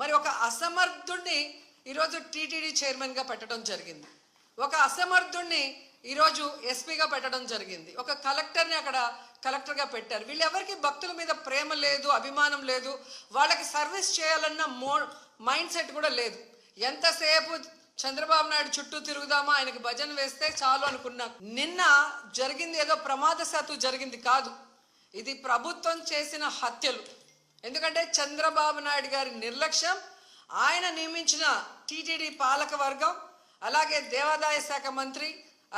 మరి ఒక అసమర్థుడిని ఈరోజు టీటీడీ చైర్మన్గా పెట్టడం జరిగింది, ఒక అసమర్థుడిని ఈరోజు ఎస్పీగా పెట్టడం జరిగింది, ఒక కలెక్టర్ని అక్కడ కలెక్టర్గా పెట్టారు. వీళ్ళెవరికి భక్తుల మీద ప్రేమ లేదు, అభిమానం లేదు, వాళ్ళకి సర్వీస్ చేయాలన్న మైండ్ సెట్ కూడా లేదు. ఎంతసేపు చంద్రబాబు నాయుడు చుట్టూ తిరుగుదామా, ఆయనకి భజన వేస్తే చాలు అనుకున్నాం. నిన్న జరిగింది ఏదో ప్రమాదశాత్తు జరిగింది కాదు, ఇది ప్రభుత్వం చేసిన హత్యలు. ఎందుకంటే చంద్రబాబు నాయుడు గారి నిర్లక్ష్యం, ఆయన నియమించిన టీటీడీ పాలక వర్గం, అలాగే దేవాదాయ శాఖ మంత్రి,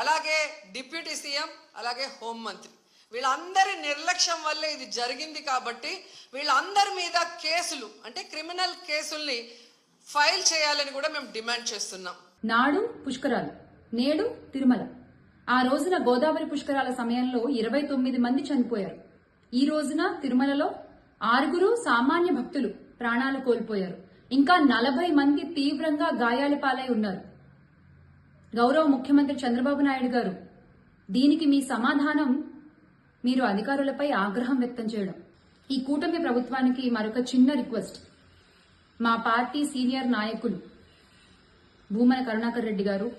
అలాగే డిప్యూటీ సీఎం, అలాగే హోంమంత్రి, వీళ్ళందరి నిర్లక్ష్యం వల్లే ఇది జరిగింది. కాబట్టి వీళ్ళందరి మీద కేసులు, అంటే క్రిమినల్ కేసుల్ని ఫైల్ చేయాలని కూడా మేము డిమాండ్ చేస్తున్నాం. నాడు పుష్కరాలు, నేడు తిరుమల. ఆ రోజున గోదావరి పుష్కరాల సమయంలో 29 మంది చనిపోయారు. ఈ రోజున తిరుమలలో 6 సామాన్య భక్తులు ప్రాణాలు కోల్పోయారు. ఇంకా 40 మంది తీవ్రంగా గాయాల పాలై ఉన్నారు. గౌరవ ముఖ్యమంత్రి చంద్రబాబు నాయుడు గారు, దీనికి మీ సమాధానం మీరు అధికారులపై ఆగ్రహం వ్యక్తం చేయడం. ఈ కూటమి ప్రభుత్వానికి మరొక చిన్న రిక్వెస్ట్. మా పార్టీ సీనియర్ నాయకులు భూమన కరుణాకర్ రెడ్డి గారు,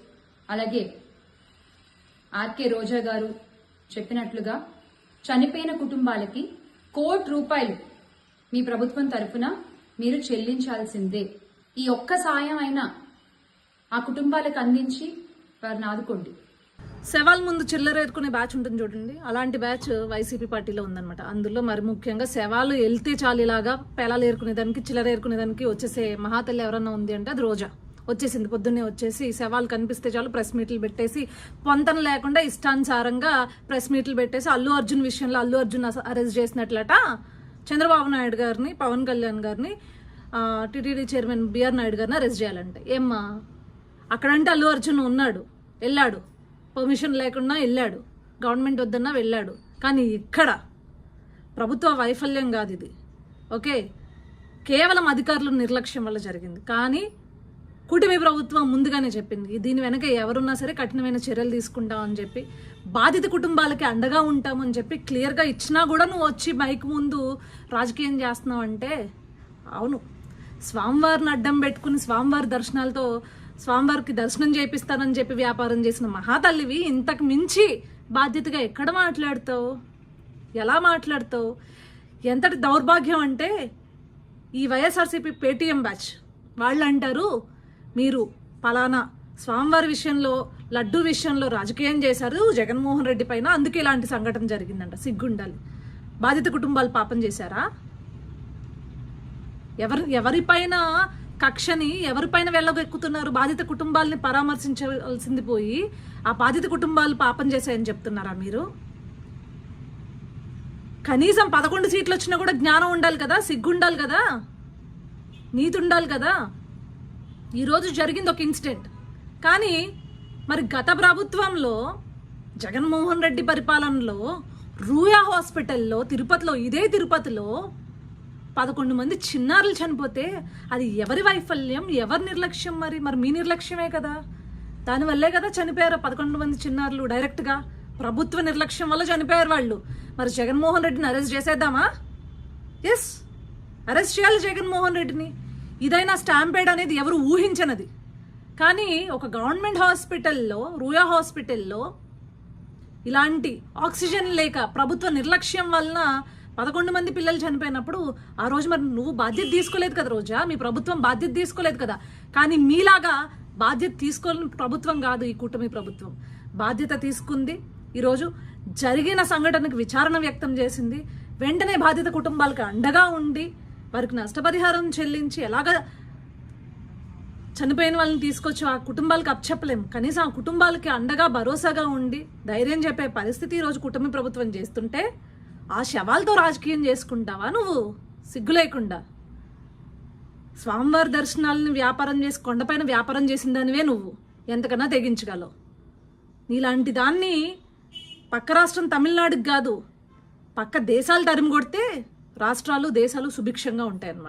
అలాగే ఆర్కే రోజా గారు చెప్పినట్లుగా చనిపోయిన కుటుంబాలకి ₹1 మీ ప్రభుత్వం తరఫున మీరు చెల్లించాల్సిందే. ఈ ఒక్క సాయం అయినా ఆ కుటుంబాలకు అందించి వారిని ఆదుకోండి. శవాల ముందు చిల్లరేరుకునే బ్యాచ్ ఉంటుంది చూడండి, అలాంటి బ్యాచ్ వైసీపీ పార్టీలో ఉందన్నమాట. అందులో మరి ముఖ్యంగా శవాలు వెళ్తే చాలు ఇలాగా పేలాలు ఏరుకునేదానికి, చిల్లరేరుకునేదానికి వచ్చేసే మహాతల్లి ఎవరన్నా ఉంది అంటే అది రోజా. వచ్చేసింది, పొద్దున్నే వచ్చేసి శవాలు కనిపిస్తే చాలు ప్రెస్ మీట్లు పెట్టేసి, పొంతన లేకుండా ఇష్టానుసారంగా ప్రెస్ మీట్లు పెట్టేసి అల్లు అర్జున్ విషయంలో అల్లు అర్జున్ అరెస్ట్ చేసినట్లట చంద్రబాబు నాయుడు గారిని, పవన్ కళ్యాణ్ గారిని, టీటీడీ చైర్మన్ బిఆర్ నాయుడు గారిని అరెస్ట్ చేయాలంటే ఏమ్మా? అక్కడంటే అల్లు అర్జున్ ఉన్నాడు, వెళ్ళాడు, పర్మిషన్ లేకుండా వెళ్ళాడు, గవర్నమెంట్ వద్దన్నా వెళ్ళాడు. కానీ ఇక్కడ ప్రభుత్వ వైఫల్యం కాదు ఇది, ఓకే, కేవలం అధికారుల నిర్లక్ష్యం వల్ల జరిగింది. కానీ కూటమి ప్రభుత్వం ముందుగానే చెప్పింది, దీని వెనక ఎవరున్నా సరే కఠినమైన చర్యలు తీసుకుంటామని చెప్పి, బాధిత కుటుంబాలకి అండగా ఉంటామని చెప్పి క్లియర్గా ఇచ్చినా కూడా నువ్వు వచ్చి మైక్ ముందు రాజకీయం చేస్తున్నావు అంటే, అవును, స్వామివారిని అడ్డం పెట్టుకుని స్వామివారి దర్శనాలతో స్వామివారికి దర్శనం చేపిస్తానని చెప్పి వ్యాపారం చేసిన మహాతల్లివి ఇంతకు మించి బాధ్యతగా ఎక్కడ మాట్లాడతావు, ఎలా మాట్లాడతావు? ఎంతటి దౌర్భాగ్యం అంటే ఈ వైఎస్ఆర్సీపీ పేటీఎం బ్యాచ్ వాళ్ళు అంటారు, మీరు పలానా స్వామివారి విషయంలో, లడ్డు విషయంలో రాజకీయం చేశారు జగన్మోహన్ రెడ్డి పైన, అందుకే ఇలాంటి సంఘటన జరిగిందంట. సిగ్గుండాలి. బాధిత కుటుంబాలు పాపం చేశారా? ఎవరిపైన కక్షని ఎవరిపైన వెళ్ళగెక్కుతున్నారు? బాధిత కుటుంబాలని పరామర్శించాల్సింది పోయి ఆ బాధిత కుటుంబాలు పాపం చేశాయని చెప్తున్నారా మీరు? కనీసం 11 సీట్లు వచ్చినా కూడా జ్ఞానం ఉండాలి కదా, సిగ్గుండాలి కదా, నీతి ఉండాలి కదా. ఈరోజు జరిగింది ఒక ఇన్సిడెంట్, కానీ మరి గత ప్రభుత్వంలో జగన్మోహన్ రెడ్డి పరిపాలనలో రూయా హాస్పిటల్లో తిరుపతిలో, ఇదే తిరుపతిలో 11 మంది చిన్నారులు చనిపోతే అది ఎవరి వైఫల్యం, ఎవరి నిర్లక్ష్యం? మరి మీ నిర్లక్ష్యమే కదా, దానివల్లే కదా చనిపోయారు 11 మంది చిన్నారులు. డైరెక్ట్గా ప్రభుత్వ నిర్లక్ష్యం వల్ల చనిపోయారు వాళ్ళు. మరి జగన్మోహన్ రెడ్డిని అరెస్ట్ చేసేద్దామా? ఎస్, అరెస్ట్ చేయాలి జగన్మోహన్ రెడ్డిని. ఇదైనా స్టాంపేడ్ అనేది ఎవరు ఊహించనది. కానీ ఒక గవర్నమెంట్ హాస్పిటల్లో, రూయా హాస్పిటల్లో ఇలాంటి ఆక్సిజన్ లేక ప్రభుత్వ నిర్లక్ష్యం వలన 11 మంది పిల్లలు చనిపోయినప్పుడు ఆ రోజు మరి నువ్వు బాధ్యత తీసుకోలేదు కదా రోజా, మీ ప్రభుత్వం బాధ్యత తీసుకోలేదు కదా. కానీ మీలాగా బాధ్యత తీసుకోని ప్రభుత్వం కాదు ఈ కూటమి ప్రభుత్వం. బాధ్యత తీసుకుంది, ఈరోజు జరిగిన సంఘటనకు విచారణ వ్యక్తం చేసింది, వెంటనే బాధిత కుటుంబాలకు అండగా ఉండి వారికి నష్టపరిహారం చెల్లించి, ఎలాగ చనిపోయిన వాళ్ళని తీసుకొచ్చి ఆ కుటుంబాలకు అప్పచెప్పలేము, కనీసం ఆ కుటుంబాలకి అండగా భరోసాగా ఉండి ధైర్యం చెప్పే పరిస్థితి ఈరోజు కూటమి ప్రభుత్వం చేస్తుంటే ఆ శవాలతో రాజకీయం చేసుకుంటావా నువ్వు? సిగ్గు లేకుండా. స్వామివారి దర్శనాలను వ్యాపారం చేసి, కొండపైన వ్యాపారం చేసిన దానివే నువ్వు, ఎంతకన్నా తెగించగలవు. నీలాంటి దాన్ని పక్క రాష్ట్రం తమిళనాడుకి కాదు, పక్క దేశాలు తరిమి కొడితే రాష్ట్రాలు, దేశాలు సుభిక్షంగా ఉంటాయి అన్నమాట.